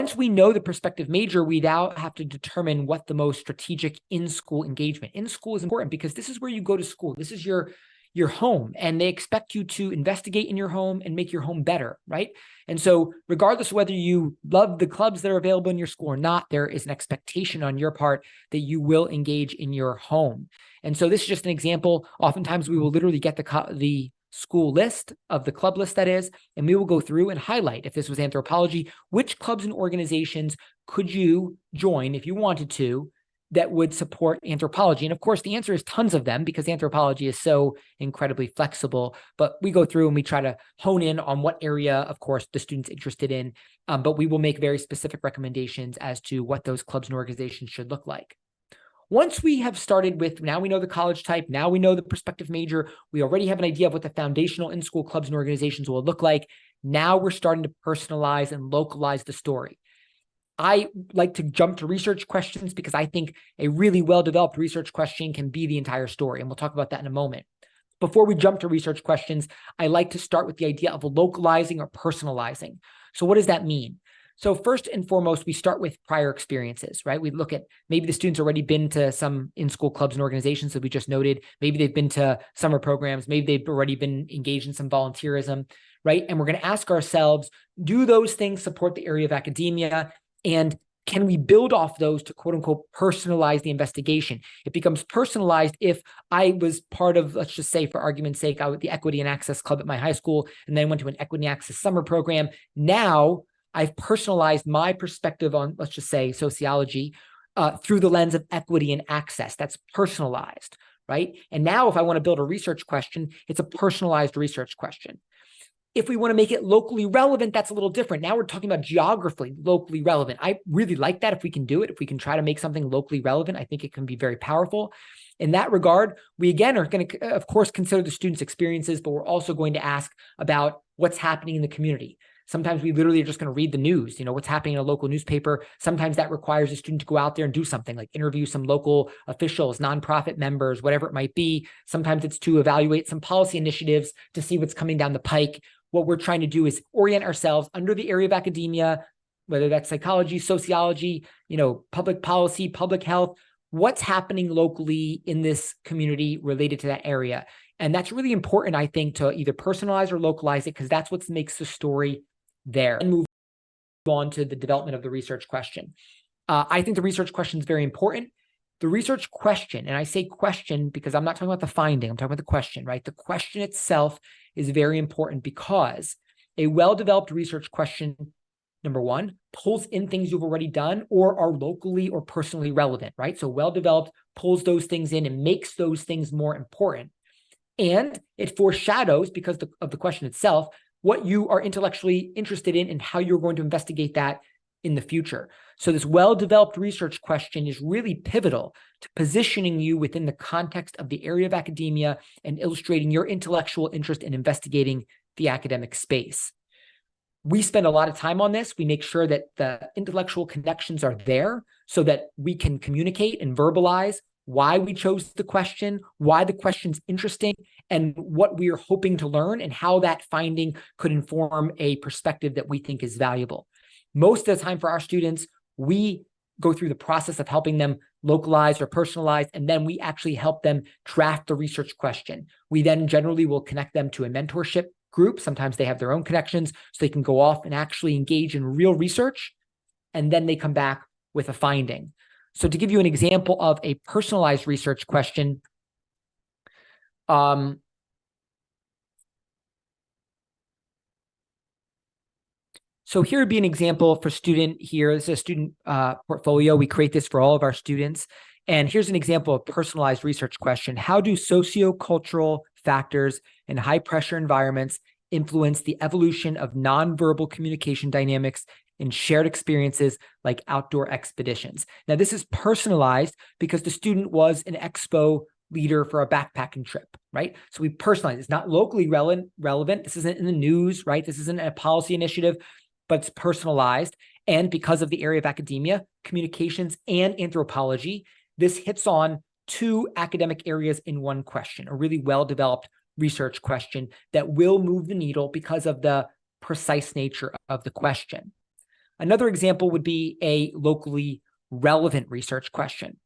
Once we know the prospective major, we now have to determine what the most strategic in-school engagement. In school is important because this is where you go to school. This is your home, and they expect you to investigate in your home and make your home better, right? And so regardless of whether you love the clubs that are available in your school or not, there is an expectation on your part that you will engage in your home. And so this is just an example. Oftentimes we will literally get the school list of the club list, that is, and we will go through and highlight, if this was anthropology, which clubs and organizations could you join if you wanted to that would support anthropology. And of course, the answer is tons of them because anthropology is so incredibly flexible. But we go through and we try to hone in on what area, of course, the student's interested in. But we will make very specific recommendations as to what those clubs and organizations should look like. Once we have started with, now we know the college type, now we know the prospective major, we already have an idea of what the foundational in-school clubs and organizations will look like. Now we're starting to personalize and localize the story. I like to jump to research questions because I think a really well-developed research question can be the entire story, and we'll talk about that in a moment. Before we jump to research questions, I like to start with the idea of localizing or personalizing. So what does that mean? So first and foremost, we start with prior experiences, right? We look at maybe the student's already been to some in-school clubs and organizations that we just noted. Maybe they've been to summer programs. Maybe they've already been engaged in some volunteerism, right? And we're going to ask ourselves, do those things support the area of academia? And can we build off those to quote unquote personalize the investigation? It becomes personalized if I was part of, let's just say for argument's sake, the Equity and Access Club at my high school, and then went to an Equity and Access summer program. Now I've personalized my perspective on, let's just say, sociology through the lens of equity and access. That's personalized, right? And now if I want to build a research question, it's a personalized research question. If we want to make it locally relevant, that's a little different. Now we're talking about geographically locally relevant. I really like that if we can do it. If we can try to make something locally relevant, I think it can be very powerful. In that regard, we again are going to, of course, consider the students' experiences, but we're also going to ask about what's happening in the community. Sometimes we literally are just going to read the news, what's happening in a local newspaper. Sometimes that requires a student to go out there and do something like interview some local officials, nonprofit members, whatever it might be. Sometimes it's to evaluate some policy initiatives to see what's coming down the pike. What we're trying to do is orient ourselves under the area of academia, whether that's psychology, sociology, public policy, public health, what's happening locally in this community related to that area. And that's really important, I think, to either personalize or localize it, because that's what makes the story there. And move on to the development of the research question. I think the research question is very important. The research question, and I say question because I'm not talking about the finding, I'm talking about the question, right? The question itself is very important because a well-developed research question, number one, pulls in things you've already done or are locally or personally relevant, right? So well-developed pulls those things in and makes those things more important. And it foreshadows, because of the question itself, what you are intellectually interested in and how you're going to investigate that in the future. So this well-developed research question is really pivotal to positioning you within the context of the area of academia and illustrating your intellectual interest in investigating the academic space. We spend a lot of time on this. We make sure that the intellectual connections are there so that we can communicate and verbalize why we chose the question, why the question's interesting, and what we are hoping to learn, and how that finding could inform a perspective that we think is valuable. Most of the time for our students, we go through the process of helping them localize or personalize, and then we actually help them draft the research question. We then generally will connect them to a mentorship group. Sometimes they have their own connections, so they can go off and actually engage in real research, and then they come back with a finding. So to give you an example of a personalized research question, so here would be an example for student here. This is a student portfolio. We create this for all of our students. And here's an example of personalized research question. How do sociocultural factors in high-pressure environments influence the evolution of nonverbal communication dynamics in shared experiences like outdoor expeditions? Now, this is personalized because the student was an expo leader for a backpacking trip, right? So we personalize. It's not locally relevant. This isn't in the news, right? This isn't a policy initiative, but it's personalized. And because of the area of academia, communications, and anthropology, this hits on two academic areas in one question, a really well-developed research question that will move the needle because of the precise nature of the question. Another example would be a locally relevant research question.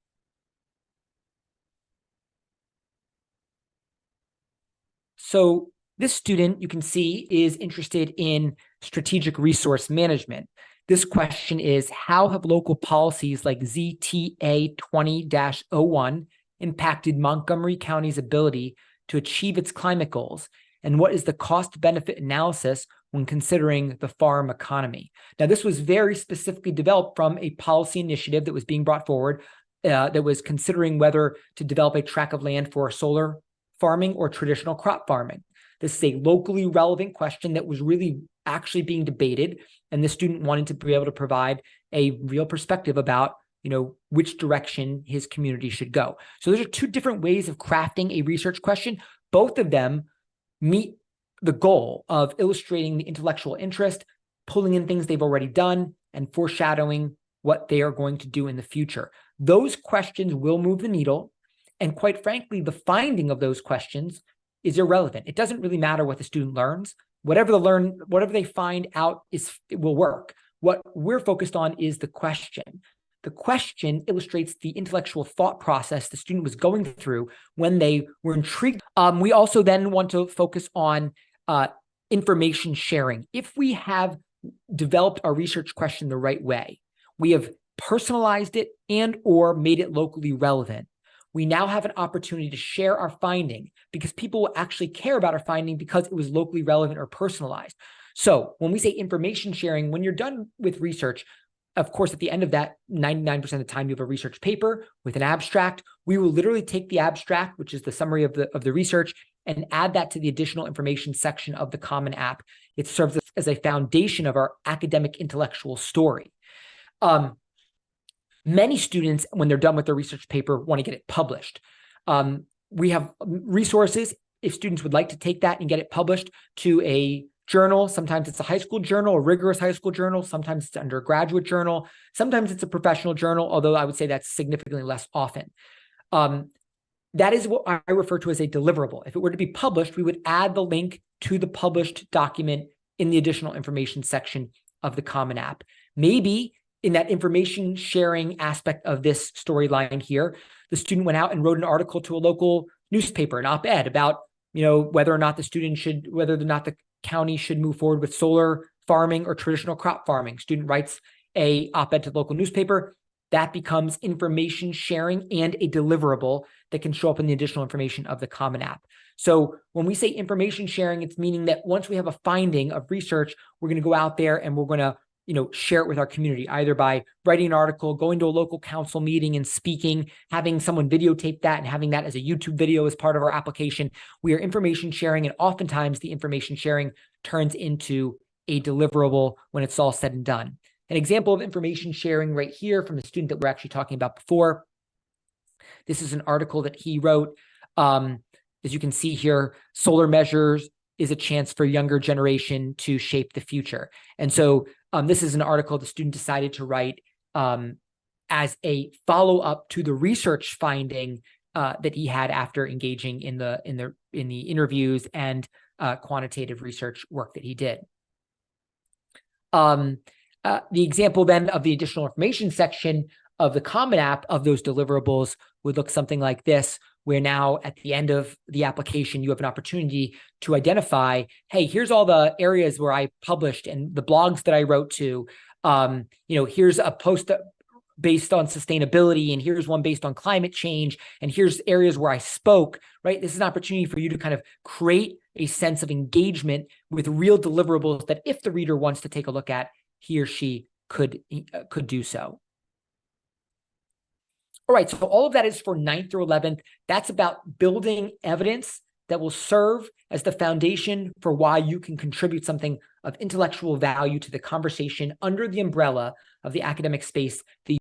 So this student, you can see, is interested in strategic resource management. This question is, how have local policies like ZTA 20-01 impacted Montgomery County's ability to achieve its climate goals? And what is the cost-benefit analysis when considering the farm economy? Now, this was very specifically developed from a policy initiative that was being brought forward that was considering whether to develop a tract of land for solar farming or traditional crop farming. This is a locally relevant question that was really actually being debated, and the student wanted to be able to provide a real perspective about, which direction his community should go. So those are two different ways of crafting a research question. Both of them meet the goal of illustrating the intellectual interest, pulling in things they've already done, and foreshadowing what they are going to do in the future. Those questions will move the needle, and quite frankly, the finding of those questions is irrelevant. It doesn't really matter what the student learns. Whatever they find out it will work. What we're focused on is the question. The question illustrates the intellectual thought process the student was going through when they were intrigued. We also then want to focus on information sharing. If we have developed our research question the right way, we have personalized it and or made it locally relevant, we now have an opportunity to share our finding because people will actually care about our finding because it was locally relevant or personalized. So when we say information sharing, when you're done with research, of course, at the end of that, 99% of the time, you have a research paper with an abstract. We will literally take the abstract, which is the summary of the research, and add that to the additional information section of the Common App. It serves as a foundation of our academic intellectual story. Many students, when they're done with their research paper, want to get it published. We have resources if students would like to take that and get it published to a journal. Sometimes it's a high school journal, a rigorous high school journal. Sometimes it's an undergraduate journal. Sometimes it's a professional journal, although I would say that's significantly less often. That is what I refer to as a deliverable. If it were to be published, we would add the link to the published document in the additional information section of the Common App. Maybe in that information sharing aspect of this storyline here, the student went out and wrote an article to a local newspaper, an op-ed about, whether or not the county should move forward with solar farming or traditional crop farming. Student writes a op-ed to the local newspaper. That becomes information sharing and a deliverable that can show up in the additional information of the Common App. So when we say information sharing, it's meaning that once we have a finding of research, we're going to go out there and we're going to share it with our community, either by writing an article, going to a local council meeting and speaking, having someone videotape that and having that as a YouTube video as part of our application. We are information sharing, and oftentimes the information sharing turns into a deliverable when it's all said and done. An example of information sharing right here from the student that we're actually talking about before. This is an article that he wrote. As you can see here, solar measures is a chance for younger generation to shape the future. And so this is an article the student decided to write as a follow-up to the research finding that he had after engaging in the interviews and quantitative research work that he did. The example then of the additional information section of the Common App of those deliverables would look something like this, where now at the end of the application, you have an opportunity to identify, hey, here's all the areas where I published and the blogs that I wrote to. Here's a post based on sustainability, and here's one based on climate change, and here's areas where I spoke, right? This is an opportunity for you to kind of create a sense of engagement with real deliverables that if the reader wants to take a look at, he or she could do so. All right, so all of that is for 9th through 11th. That's about building evidence that will serve as the foundation for why you can contribute something of intellectual value to the conversation under the umbrella of the academic space that